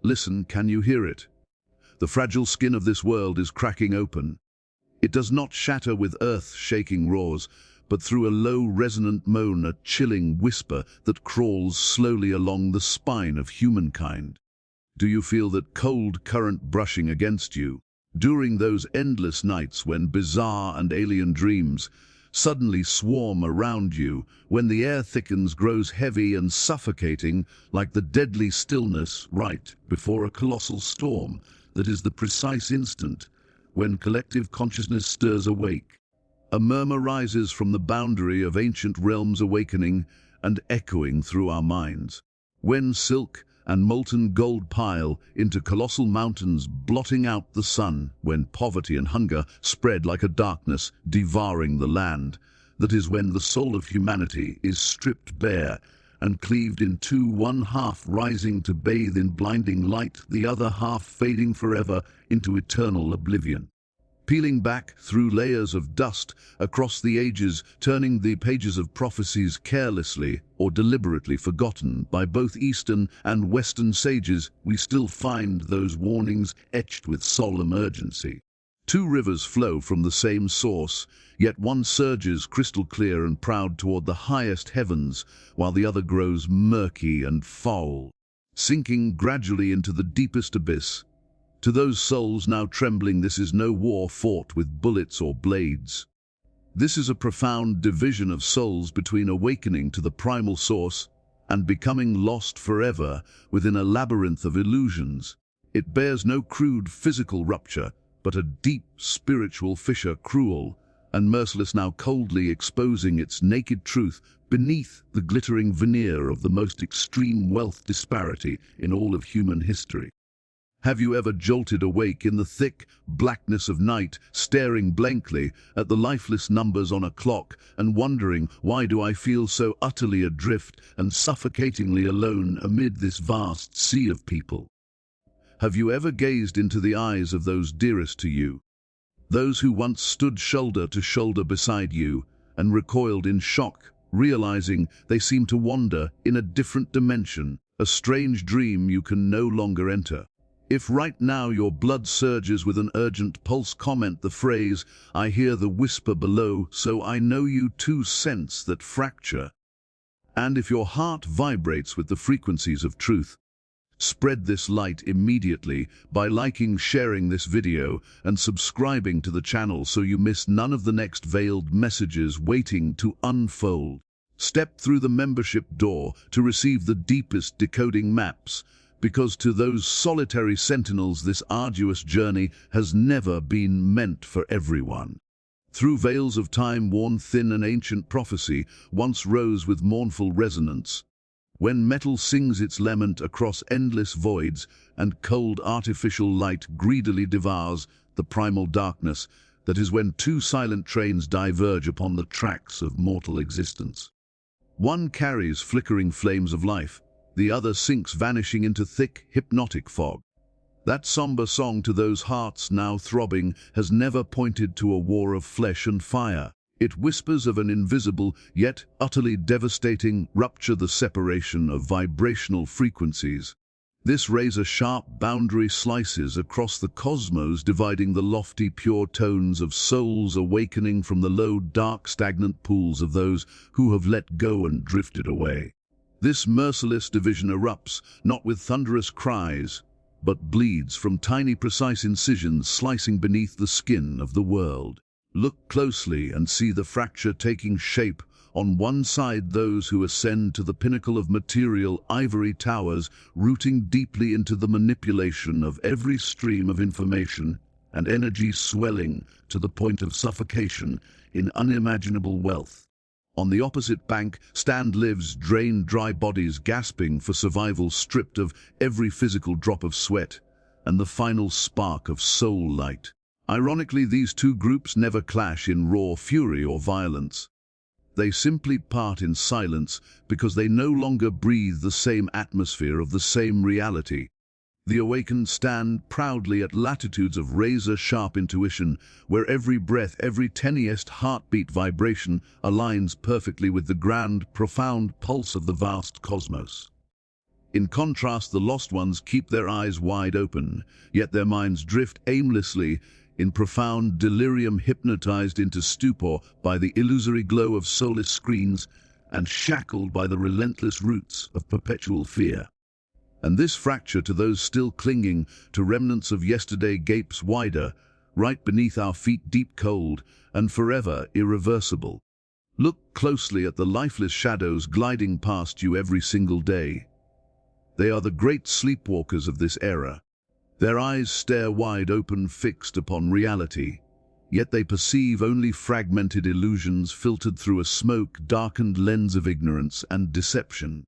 Listen, can you hear it? The fragile skin of this world is cracking open. It does not shatter with earth-shaking roars, but through a low resonant moan, a chilling whisper that crawls slowly along the spine of humankind. Do you feel that cold current brushing against you? During those endless nights when bizarre and alien dreams suddenly swarm around you, when the air thickens, grows heavy and suffocating, like the deadly stillness right before a colossal storm, that is the precise instant when collective consciousness stirs awake. A murmur rises from the boundary of ancient realms, awakening and echoing through our minds. When silk and molten gold pile into colossal mountains, blotting out the sun, when poverty and hunger spread like a darkness, devouring the land, that is when the soul of humanity is stripped bare and cleaved in two, one half rising to bathe in blinding light, the other half fading forever into eternal oblivion. Peeling back through layers of dust across the ages, turning the pages of prophecies carelessly or deliberately forgotten by both Eastern and Western sages, we still find those warnings etched with solemn urgency. Two rivers flow from the same source, yet one surges crystal clear and proud toward the highest heavens, while the other grows murky and foul, sinking gradually into the deepest abyss. To those souls now trembling, this is no war fought with bullets or blades. This is a profound division of souls between awakening to the primal source and becoming lost forever within a labyrinth of illusions. It bears no crude physical rupture, but a deep spiritual fissure, cruel and merciless, now coldly exposing its naked truth beneath the glittering veneer of the most extreme wealth disparity in all of human history. Have you ever jolted awake in the thick blackness of night, staring blankly at the lifeless numbers on a clock and wondering, why do I feel so utterly adrift and suffocatingly alone amid this vast sea of people? Have you ever gazed into the eyes of those dearest to you, those who once stood shoulder to shoulder beside you, and recoiled in shock, realizing they seem to wander in a different dimension, a strange dream you can no longer enter? If right now your blood surges with an urgent pulse, comment the phrase, "I hear the whisper below, so I know you too sense that fracture." And if your heart vibrates with the frequencies of truth, spread this light immediately by liking, sharing this video, and subscribing to the channel so you miss none of the next veiled messages waiting to unfold. Step through the membership door to receive the deepest decoding maps, because to those solitary sentinels this arduous journey has never been meant for everyone. Through veils of time worn thin, an ancient prophecy once rose with mournful resonance. When metal sings its lament across endless voids and cold artificial light greedily devours the primal darkness, that is when two silent trains diverge upon the tracks of mortal existence. One carries flickering flames of life, the other sinks vanishing into thick, hypnotic fog. That somber song to those hearts now throbbing has never pointed to a war of flesh and fire. It whispers of an invisible, yet utterly devastating rupture, the separation of vibrational frequencies. This razor-sharp boundary slices across the cosmos, dividing the lofty, pure tones of souls awakening from the low, dark, stagnant pools of those who have let go and drifted away. This merciless division erupts, not with thunderous cries, but bleeds from tiny, precise incisions slicing beneath the skin of the world. Look closely and see the fracture taking shape. On one side, those who ascend to the pinnacle of material ivory towers, rooting deeply into the manipulation of every stream of information and energy, swelling to the point of suffocation in unimaginable wealth. On the opposite bank stand lives, drained, dry bodies gasping for survival, stripped of every physical drop of sweat and the final spark of soul light. Ironically, these two groups never clash in raw fury or violence. They simply part in silence because they no longer breathe the same atmosphere of the same reality. The awakened stand proudly at latitudes of razor-sharp intuition, where every breath, every tiniest heartbeat vibration aligns perfectly with the grand, profound pulse of the vast cosmos. In contrast, the lost ones keep their eyes wide open, yet their minds drift aimlessly in profound delirium, hypnotized into stupor by the illusory glow of soulless screens and shackled by the relentless roots of perpetual fear. And this fracture to those still clinging to remnants of yesterday gapes wider, right beneath our feet, deep, cold, and forever irreversible. Look closely at the lifeless shadows gliding past you every single day. They are the great sleepwalkers of this era. Their eyes stare wide open, fixed upon reality, yet they perceive only fragmented illusions filtered through a smoke-darkened lens of ignorance and deception.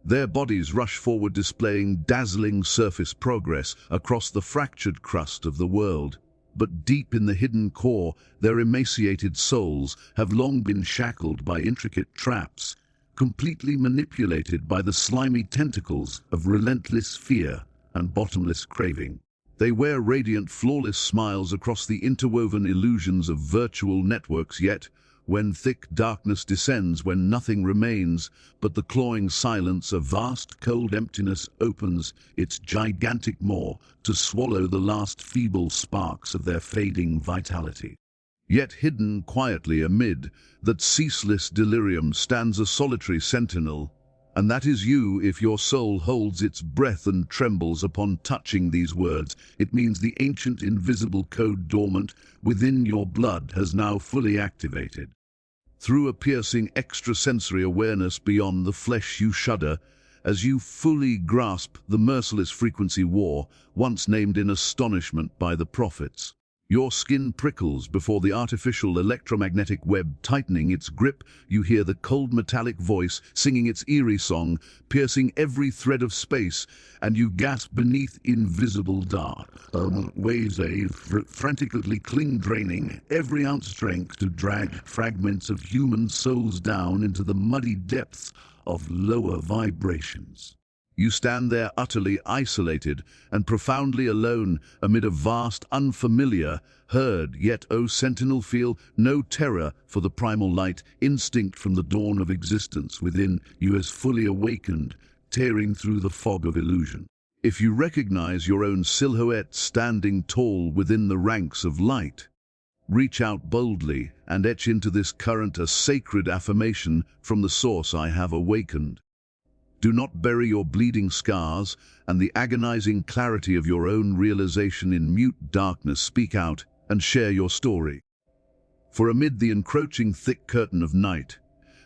Their bodies rush forward, displaying dazzling surface progress across the fractured crust of the world. But deep in the hidden core, their emaciated souls have long been shackled by intricate traps, completely manipulated by the slimy tentacles of relentless fear and bottomless craving. They wear radiant, flawless smiles across the interwoven illusions of virtual networks, yet, when thick darkness descends, when nothing remains but the clawing silence, a vast, cold emptiness opens its gigantic maw to swallow the last feeble sparks of their fading vitality. Yet hidden quietly amid that ceaseless delirium stands a solitary sentinel, and that is you. If your soul holds its breath and trembles upon touching these words, it means the ancient invisible code dormant within your blood has now fully activated. Through a piercing extrasensory awareness beyond the flesh, you shudder as you fully grasp the merciless frequency war once named in astonishment by the prophets. Your skin prickles before the artificial electromagnetic web tightening its grip. You hear the cold metallic voice singing its eerie song, piercing every thread of space, and you gasp beneath invisible dark waves frantically cling, draining every ounce strength to drag fragments of human souls down into the muddy depths of lower vibrations. You stand there utterly isolated and profoundly alone amid a vast, unfamiliar herd, yet, O sentinel, feel no terror, for the primal light, instinct from the dawn of existence within you, is fully awakened, tearing through the fog of illusion. If you recognize your own silhouette standing tall within the ranks of light, reach out boldly and etch into this current a sacred affirmation from the source: I have awakened. Do not bury your bleeding scars and the agonizing clarity of your own realization in mute darkness. Speak out and share your story. For amid the encroaching thick curtain of night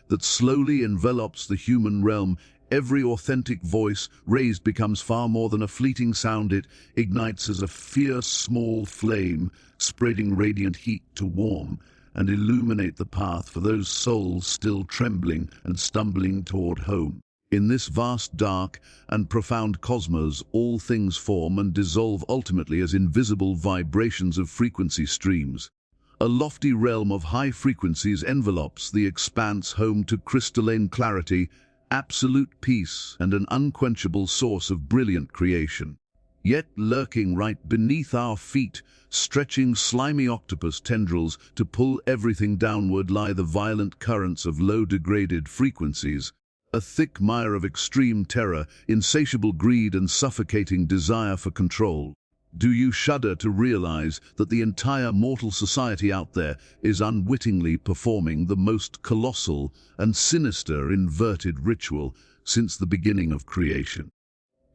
that slowly envelops the human realm, every authentic voice raised becomes far more than a fleeting sound. It ignites as a fierce small flame, spreading radiant heat to warm and illuminate the path for those souls still trembling and stumbling toward home. In this vast, dark, and profound cosmos, all things form and dissolve ultimately as invisible vibrations of frequency streams. A lofty realm of high frequencies envelops the expanse, home to crystalline clarity, absolute peace, and an unquenchable source of brilliant creation. Yet lurking right beneath our feet, stretching slimy octopus tendrils to pull everything downward, lie the violent currents of low-degraded frequencies, a thick mire of extreme terror, insatiable greed, and suffocating desire for control. Do you shudder to realize that the entire mortal society out there is unwittingly performing the most colossal and sinister inverted ritual since the beginning of creation?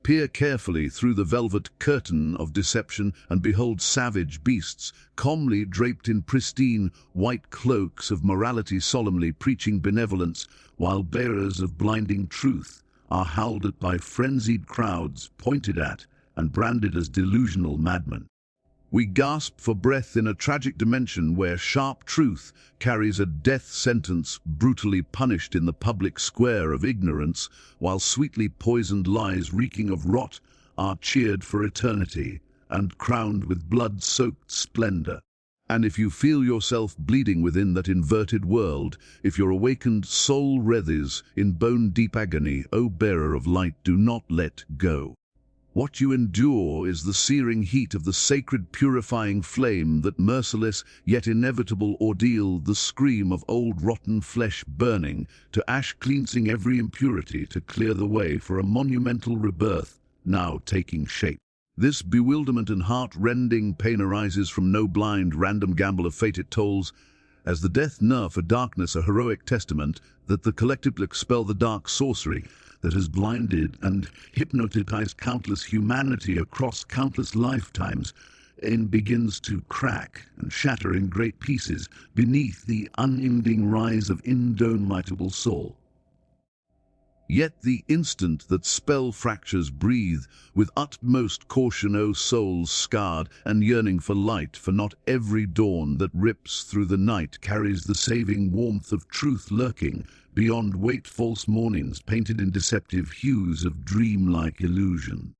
Peer carefully through the velvet curtain of deception and behold savage beasts, calmly draped in pristine white cloaks of morality, solemnly preaching benevolence, while bearers of blinding truth are howled at by frenzied crowds, pointed at and branded as delusional madmen. We gasp for breath in a tragic dimension where sharp truth carries a death sentence, brutally punished in the public square of ignorance, while sweetly poisoned lies reeking of rot are cheered for eternity and crowned with blood-soaked splendor. And if you feel yourself bleeding within that inverted world, if your awakened soul writhes in bone-deep agony, O bearer of light, do not let go. What you endure is the searing heat of the sacred purifying flame, that merciless yet inevitable ordeal, the scream of old rotten flesh burning to ash, cleansing every impurity to clear the way for a monumental rebirth now taking shape. This bewilderment and heart-rending pain arises from no blind, random gamble of fate. It tolls as the death knell for darkness, a heroic testament that the collective expel the dark sorcery that has blinded and hypnotized countless humanity across countless lifetimes, and begins to crack and shatter in great pieces beneath the unending rise of indomitable soul. Yet the instant that spell fractures, breathe with utmost caution, O souls scarred and yearning for light, for not every dawn that rips through the night carries the saving warmth of truth lurking beyond weight. False mornings painted in deceptive hues of dreamlike illusion.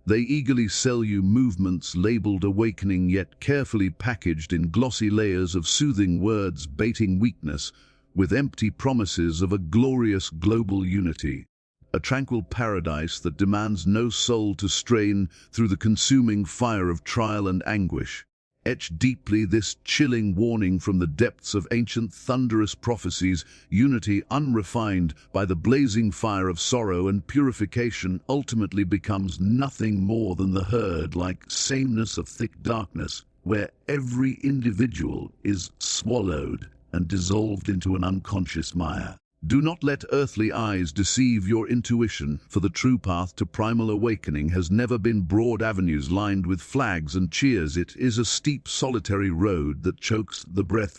They eagerly sell you movements labeled awakening, yet carefully packaged in glossy layers of soothing words, baiting weakness with empty promises of a glorious global unity, a tranquil paradise that demands no soul to strain through the consuming fire of trial and anguish. Etch deeply this chilling warning from the depths of ancient thunderous prophecies: unity unrefined by the blazing fire of sorrow and purification ultimately becomes nothing more than the herd-like sameness of thick darkness, where every individual is swallowed and dissolved into an unconscious mire. Do not let earthly eyes deceive your intuition, for the true path to primal awakening has never been broad avenues lined with flags and cheers. It is a steep, solitary road that chokes the breath,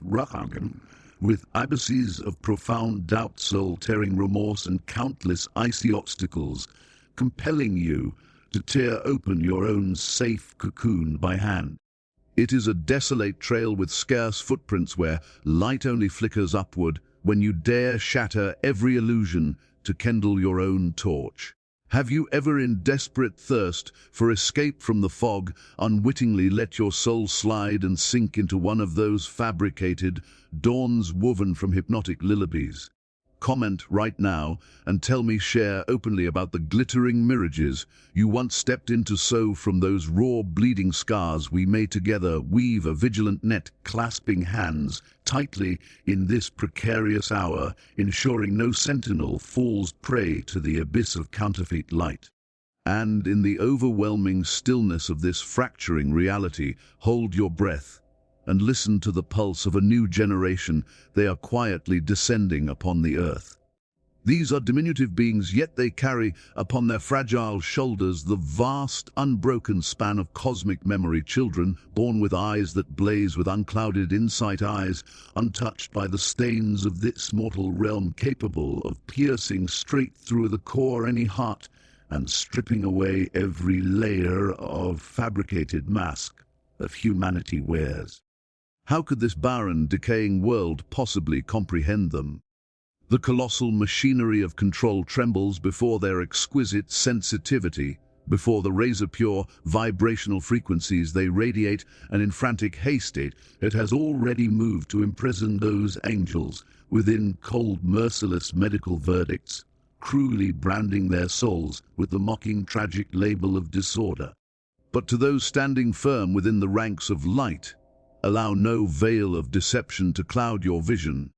with abysses of profound doubt, soul-tearing remorse, and countless icy obstacles, compelling you to tear open your own safe cocoon by hand. It is a desolate trail with scarce footprints where light only flickers upward when you dare shatter every illusion to kindle your own torch. Have you ever, in desperate thirst for escape from the fog, unwittingly let your soul slide and sink into one of those fabricated dawns woven from hypnotic lullabies? Comment right now and tell me, share openly about the glittering mirages you once stepped into, so from those raw bleeding scars we may together weave a vigilant net, clasping hands tightly in this precarious hour, ensuring no sentinel falls prey to the abyss of counterfeit light. And in the overwhelming stillness of this fracturing reality, hold your breath and listen to the pulse of a new generation. They are quietly descending upon the earth. These are diminutive beings, yet they carry upon their fragile shoulders the vast, unbroken span of cosmic memory. Children born with eyes that blaze with unclouded insight, eyes untouched by the stains of this mortal realm, capable of piercing straight through the core any heart and stripping away every layer of fabricated mask that humanity wears. How could this barren, decaying world possibly comprehend them? The colossal machinery of control trembles before their exquisite sensitivity, before the razor-pure vibrational frequencies they radiate, and in frantic haste it has already moved to imprison those angels within cold, merciless medical verdicts, cruelly branding their souls with the mocking, tragic label of disorder. But to those standing firm within the ranks of light, allow no veil of deception to cloud your vision.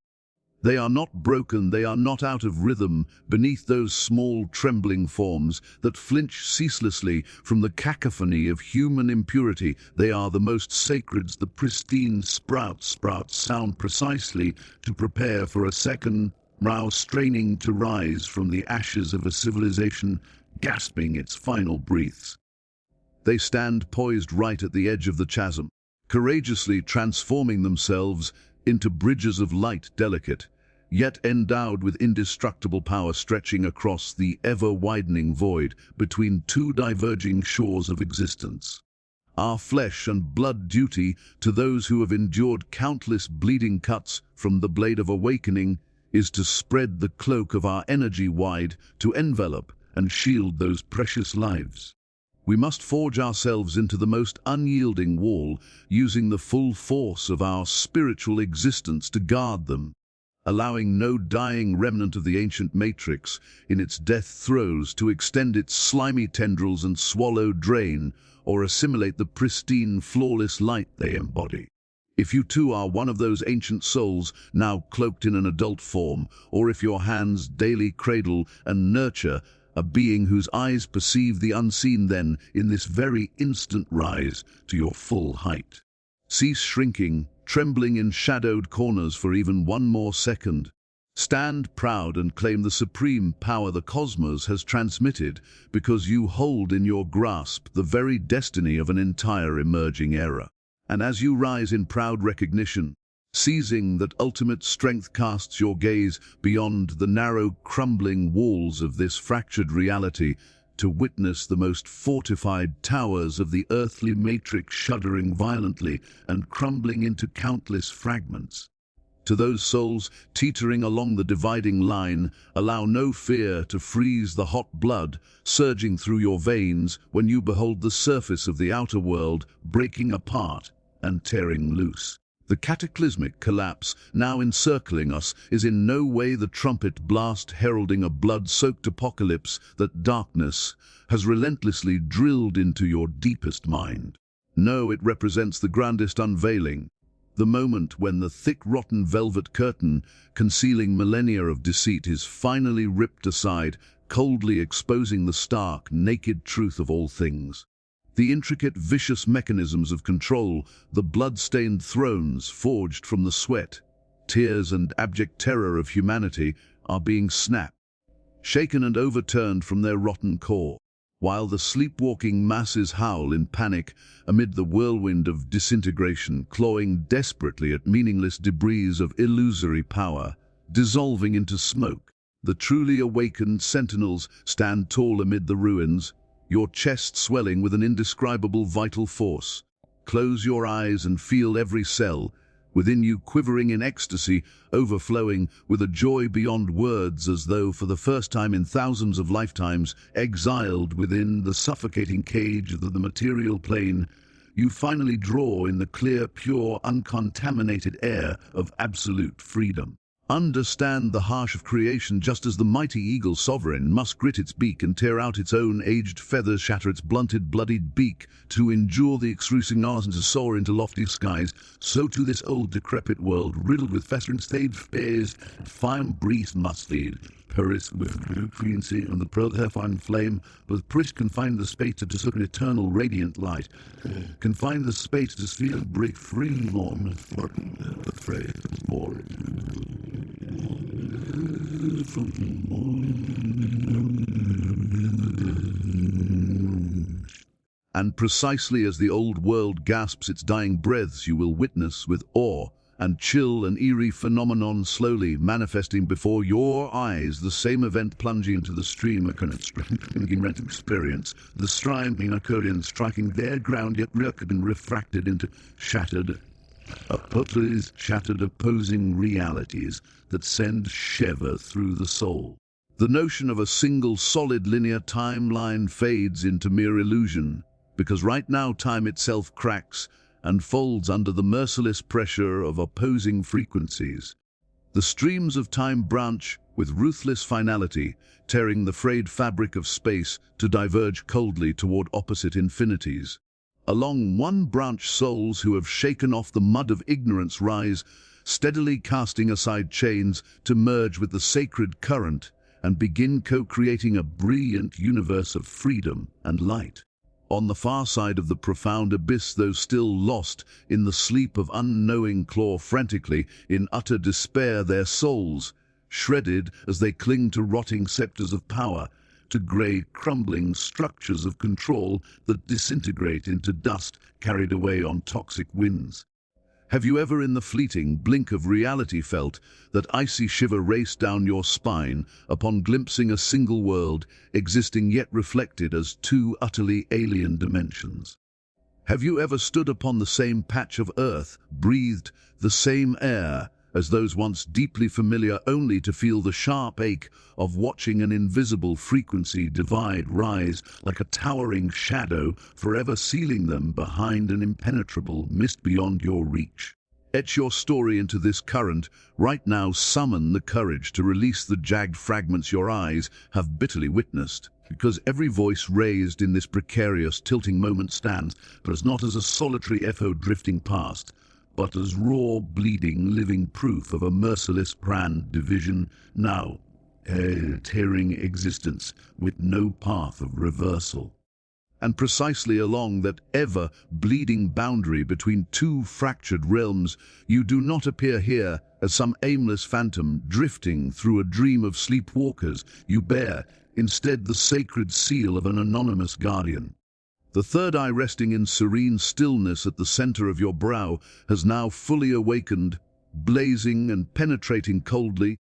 They are not broken, they are not out of rhythm beneath those small trembling forms that flinch ceaselessly from the cacophony of human impurity. They are the most sacred, the pristine sprouts sound precisely to prepare for a second row, straining to rise from the ashes of a civilization gasping its final breaths. They stand poised right at the edge of the chasm, courageously transforming themselves into bridges of light, delicate, yet endowed with indestructible power, stretching across the ever-widening void between two diverging shores of existence. Our flesh and blood duty to those who have endured countless bleeding cuts from the blade of awakening is to spread the cloak of our energy wide, to envelop and shield those precious lives. We must forge ourselves into the most unyielding wall, using the full force of our spiritual existence to guard them. allowing no dying remnant of the ancient matrix in its death throes to extend its slimy tendrils and swallow, drain, or assimilate the pristine, flawless light they embody. If you too are one of those ancient souls now cloaked in an adult form, or if your hands daily cradle and nurture a being whose eyes perceive the unseen, then, in this very instant, rise to your full height. Cease shrinking, trembling in shadowed corners for even one more second. Stand proud and claim the supreme power the cosmos has transmitted, because you hold in your grasp the very destiny of an entire emerging era. And as you rise in proud recognition, seizing that ultimate strength casts your gaze beyond the narrow, crumbling walls of this fractured reality to witness the most fortified towers of the earthly matrix shuddering violently and crumbling into countless fragments. To those souls teetering along the dividing line, allow no fear to freeze the hot blood surging through your veins when you behold the surface of the outer world breaking apart and tearing loose. The cataclysmic collapse now encircling us is in no way the trumpet blast heralding a blood-soaked apocalypse that darkness has relentlessly drilled into your deepest mind. No, it represents the grandest unveiling, the moment when the thick rotten velvet curtain concealing millennia of deceit is finally ripped aside, coldly exposing the stark, naked truth of all things. The intricate, vicious mechanisms of control, the blood-stained thrones forged from the sweat, tears and abject terror of humanity are being snapped, shaken and overturned from their rotten core, while the sleepwalking masses howl in panic amid the whirlwind of disintegration, clawing desperately at meaningless debris of illusory power, dissolving into smoke. The truly awakened sentinels stand tall amid the ruins, your chest swelling with an indescribable vital force. Close your eyes and feel every cell within you quivering in ecstasy, overflowing with a joy beyond words, as though for the first time in thousands of lifetimes, exiled within the suffocating cage of the material plane, you finally draw in the clear, pure, uncontaminated air of absolute freedom. Understand the harsh of creation, just as the mighty eagle sovereign must grit its beak and tear out its own aged feathers, shatter its blunted, bloodied beak to endure the excruciating hours and to soar into lofty skies, so to this old decrepit world, riddled with festering stage fears, fire breeze must lead. Paris with frequency and the pearl hair-fine flame, but Prish can find the space to soak an eternal radiant light, can find the space to feel break free long for the phrase more. And precisely as the old world gasps its dying breaths, you will witness with awe and chill an eerie phenomenon slowly manifesting before your eyes, the same event plunging into the stream of experience, the stream occurring striking their ground yet refracted into shattered opposing realities that send shiver through the soul. The notion of a single solid linear timeline fades into mere illusion, because right now time itself cracks and folds under the merciless pressure of opposing frequencies. The streams of time branch with ruthless finality, tearing the frayed fabric of space to diverge coldly toward opposite infinities. Along one branch, souls who have shaken off the mud of ignorance rise, steadily casting aside chains to merge with the sacred current and begin co-creating a brilliant universe of freedom and light. On the far side of the profound abyss, those still lost in the sleep of unknowing claw frantically in utter despair, their souls shredded as they cling to rotting scepters of power, to grey, crumbling structures of control that disintegrate into dust carried away on toxic winds. Have you ever in the fleeting blink of reality felt that icy shiver race down your spine upon glimpsing a single world existing yet reflected as two utterly alien dimensions? Have you ever stood upon the same patch of earth, breathed the same air as those once deeply familiar, only to feel the sharp ache of watching an invisible frequency divide rise like a towering shadow, forever sealing them behind an impenetrable mist beyond your reach? Etch your story into this current. Right now, summon the courage to release the jagged fragments your eyes have bitterly witnessed. Because every voice raised in this precarious, tilting moment stands, but as not as a solitary echo drifting past, but as raw, bleeding, living proof of a merciless brand division now tearing existence with no path of reversal. And precisely along that ever-bleeding boundary between two fractured realms, you do not appear here as some aimless phantom drifting through a dream of sleepwalkers. You bear, instead, the sacred seal of an anonymous guardian. The third eye, resting in serene stillness at the center of your brow, has now fully awakened, blazing and penetrating coldly,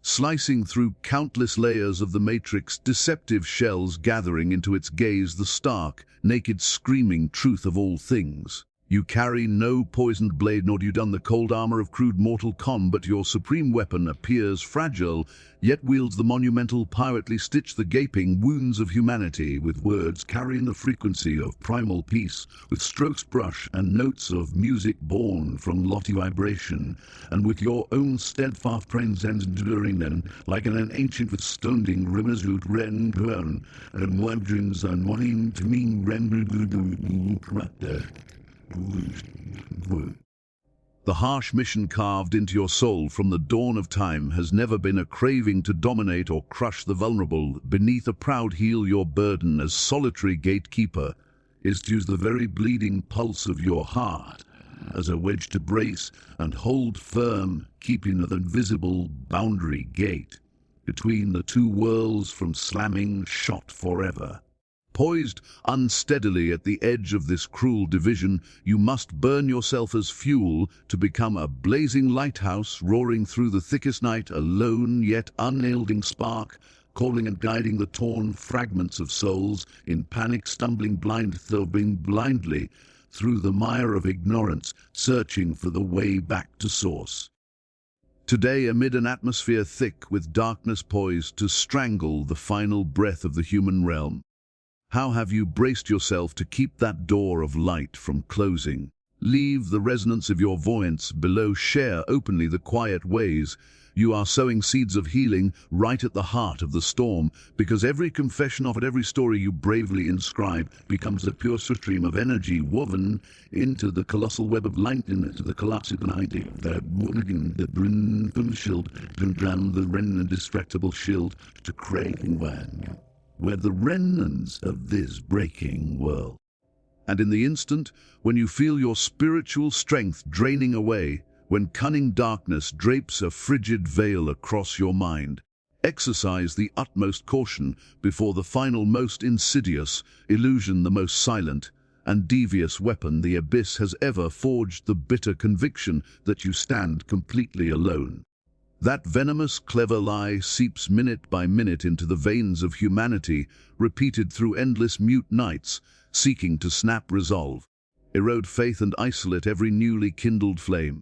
slicing through countless layers of the matrix, deceptive shells gathering into its gaze the stark, naked, screaming truth of all things. You carry no poisoned blade, nor do you don the cold armor of crude mortal combat. Your supreme weapon appears fragile, yet wields the monumental pirately stitch the gaping wounds of humanity with words carrying the frequency of primal peace, with strokes brush and notes of music born from lofty vibration, and with your own steadfast transcends enduring then, like an ancient withstanding resolute ren burn, and wagons and wanting to mean ren. The harsh mission carved into your soul from the dawn of time has never been a craving to dominate or crush the vulnerable. Beneath a proud heel, your burden as solitary gatekeeper is to use the very bleeding pulse of your heart as a wedge to brace and hold firm, keeping the invisible boundary gate between the two worlds from slamming shut forever. Poised unsteadily at the edge of this cruel division, you must burn yourself as fuel to become a blazing lighthouse roaring through the thickest night, a lone yet unyielding spark, calling and guiding the torn fragments of souls in panic, stumbling blindly through the mire of ignorance, searching for the way back to source. Today, amid an atmosphere thick with darkness poised to strangle the final breath of the human realm, how have you braced yourself to keep that door of light from closing? Leave the resonance of your voyance below, share openly the quiet ways. You are sowing seeds of healing right at the heart of the storm, because every confession of it, every story you bravely inscribe, becomes a pure stream of energy woven into the colossal web of light, into the colossal idea that the brim shield, the ren and distractable shield to craving one, where the remnants of this breaking world. And in the instant when you feel your spiritual strength draining away, when cunning darkness drapes a frigid veil across your mind, exercise the utmost caution before the final, most insidious illusion, the most silent and devious weapon the abyss has ever forged, the bitter conviction that you stand completely alone. That venomous, clever lie seeps minute by minute into the veins of humanity, repeated through endless mute nights, seeking to snap resolve, erode faith and isolate every newly kindled flame.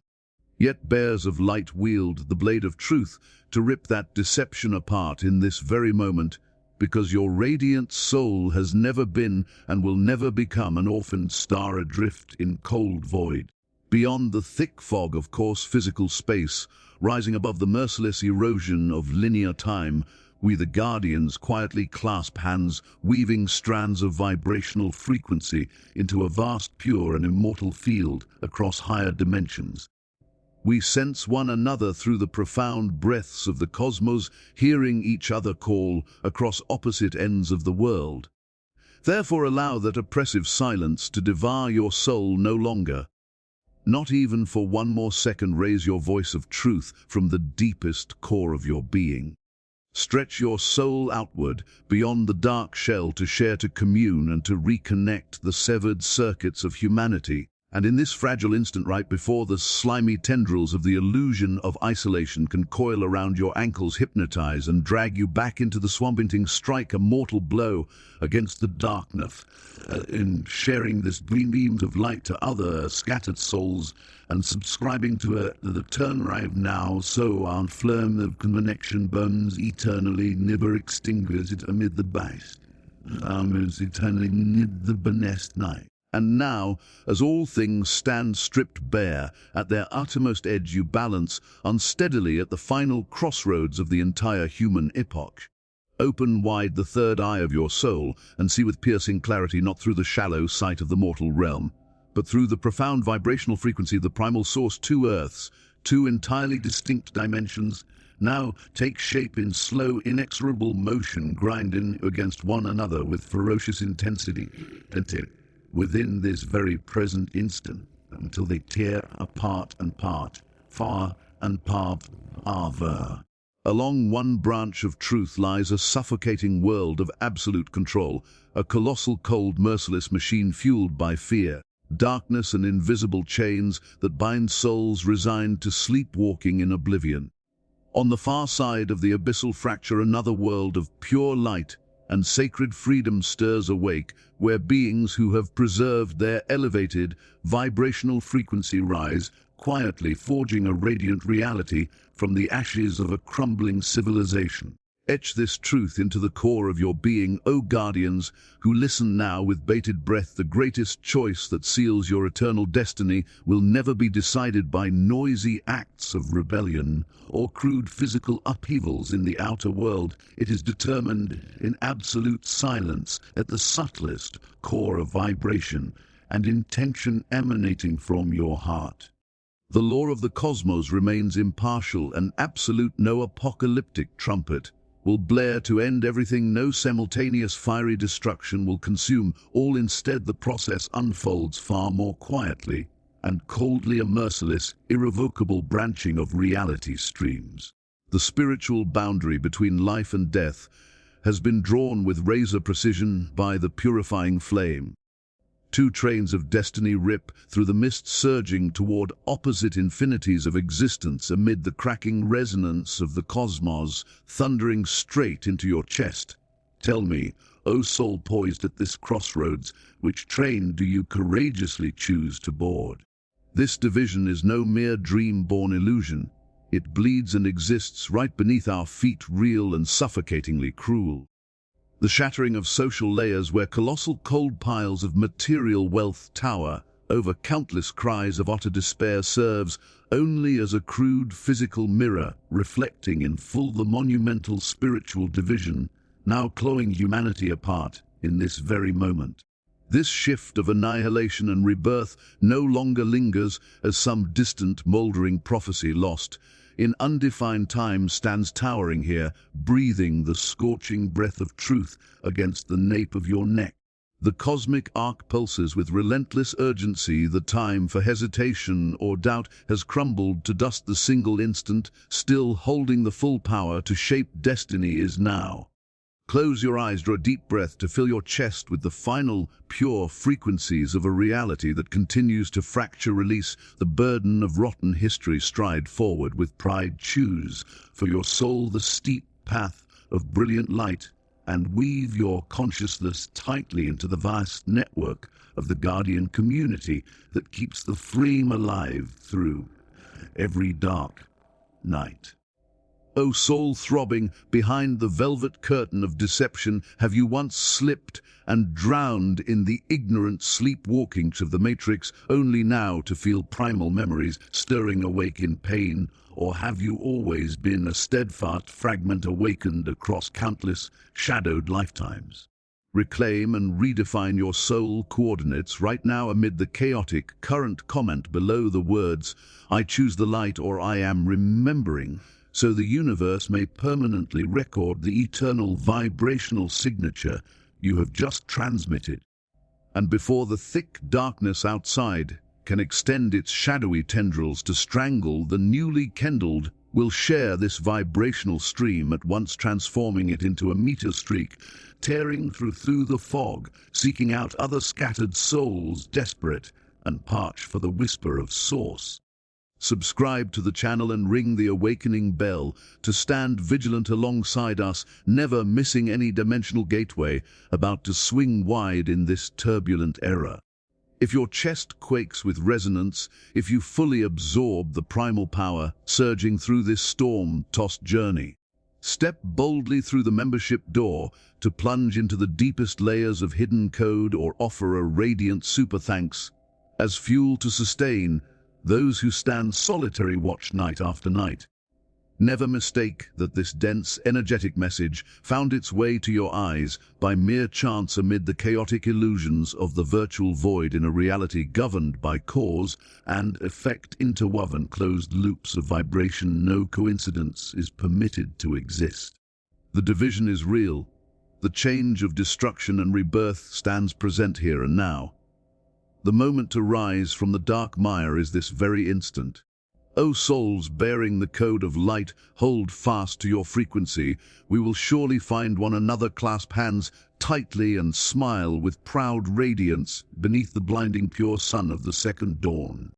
Yet bears of light wield the blade of truth to rip that deception apart in this very moment, because your radiant soul has never been and will never become an orphaned star adrift in cold void. Beyond the thick fog of coarse physical space, rising above the merciless erosion of linear time, we the guardians quietly clasp hands, weaving strands of vibrational frequency into a vast, pure and immortal field across higher dimensions. We sense one another through the profound breaths of the cosmos, hearing each other call across opposite ends of the world. Therefore allow that oppressive silence to devour your soul no longer. Not even for one more second raise your voice of truth from the deepest core of your being. Stretch your soul outward, beyond the dark shell, to share, to commune, and to reconnect the severed circuits of humanity. And in this fragile instant, right before the slimy tendrils of the illusion of isolation can coil around your ankles, hypnotize and drag you back into the swamping, strike a mortal blow against the darkness, in sharing this green beams of light to other scattered souls, and subscribing to the turn right now, so our flame of connection burns eternally, never extinguished amid the bast, eternally amid the benest night. And now, as all things stand stripped bare, at their uttermost edge you balance unsteadily at the final crossroads of the entire human epoch. Open wide the third eye of your soul and see with piercing clarity not through the shallow sight of the mortal realm, but through the profound vibrational frequency of the primal source. Two earths, two entirely distinct dimensions, now take shape in slow, inexorable motion, grinding against one another with ferocious intensity within this very present instant, until they tear apart and part, far and farther. Along one branch of truth lies a suffocating world of absolute control, a colossal, cold, merciless machine fueled by fear, darkness and invisible chains that bind souls resigned to sleepwalking in oblivion. On the far side of the abyssal fracture, another world of pure light and sacred freedom stirs awake, where beings who have preserved their elevated vibrational frequency rise, quietly forging a radiant reality from the ashes of a crumbling civilization. Etch this truth into the core of your being, O guardians, who listen now with bated breath. The greatest choice that seals your eternal destiny will never be decided by noisy acts of rebellion or crude physical upheavals in the outer world. It is determined in absolute silence at the subtlest core of vibration and intention emanating from your heart. The law of the cosmos remains impartial and absolute. No apocalyptic trumpet will blare to end everything. No simultaneous fiery destruction will consume all. Instead, the process unfolds far more quietly and coldly, a merciless, irrevocable branching of reality streams. The spiritual boundary between life and death has been drawn with razor precision by the purifying flame. Two trains of destiny rip through the mist, surging toward opposite infinities of existence amid the cracking resonance of the cosmos, thundering straight into your chest. Tell me, O soul poised at this crossroads, which train do you courageously choose to board? This division is no mere dream-born illusion. It bleeds and exists right beneath our feet, real and suffocatingly cruel. The shattering of social layers, where colossal cold piles of material wealth tower over countless cries of utter despair, serves only as a crude physical mirror, reflecting in full the monumental spiritual division now clawing humanity apart in this very moment. This shift of annihilation and rebirth no longer lingers as some distant, mouldering prophecy lost in undefined time, stands towering here, breathing the scorching breath of truth against the nape of your neck. The cosmic arc pulses with relentless urgency. The time for hesitation or doubt has crumbled to dust. The single instant, still holding the full power to shape destiny, is now. Close your eyes, draw a deep breath to fill your chest with the final, pure frequencies of a reality that continues to fracture. Release the burden of rotten history. Stride forward with pride. Choose for your soul the steep path of brilliant light and weave your consciousness tightly into the vast network of the guardian community that keeps the flame alive through every dark night. O soul throbbing behind the velvet curtain of deception, have you once slipped and drowned in the ignorant sleepwalkings of the matrix, only now to feel primal memories stirring awake in pain? Or have you always been a steadfast fragment awakened across countless shadowed lifetimes? Reclaim and redefine your soul coordinates right now amid the chaotic current. Comment below the words, "I choose the light," or "I am remembering," so the universe may permanently record the eternal vibrational signature you have just transmitted. And before the thick darkness outside can extend its shadowy tendrils to strangle the newly kindled, we'll share this vibrational stream, at once transforming it into a meteor streak, tearing through the fog, seeking out other scattered souls desperate and parched for the whisper of source. Subscribe to the channel and ring the awakening bell to stand vigilant alongside us, never missing any dimensional gateway about to swing wide in this turbulent era. If your chest quakes with resonance, if you fully absorb the primal power surging through this storm-tossed journey, Step boldly through the membership door to plunge into the deepest layers of hidden code or offer a radiant super thanks as fuel to sustain those who stand solitary watch night after night. Never mistake that this dense, energetic message found its way to your eyes by mere chance amid the chaotic illusions of the virtual void in a reality governed by cause and effect, interwoven closed loops of vibration. No coincidence is permitted to exist. The division is real. The change of destruction and rebirth stands present here and now. The moment to rise from the dark mire is this very instant. O souls bearing the code of light, hold fast to your frequency. We will surely find one another. Clasp hands tightly and smile with proud radiance beneath the blinding pure sun of the second dawn.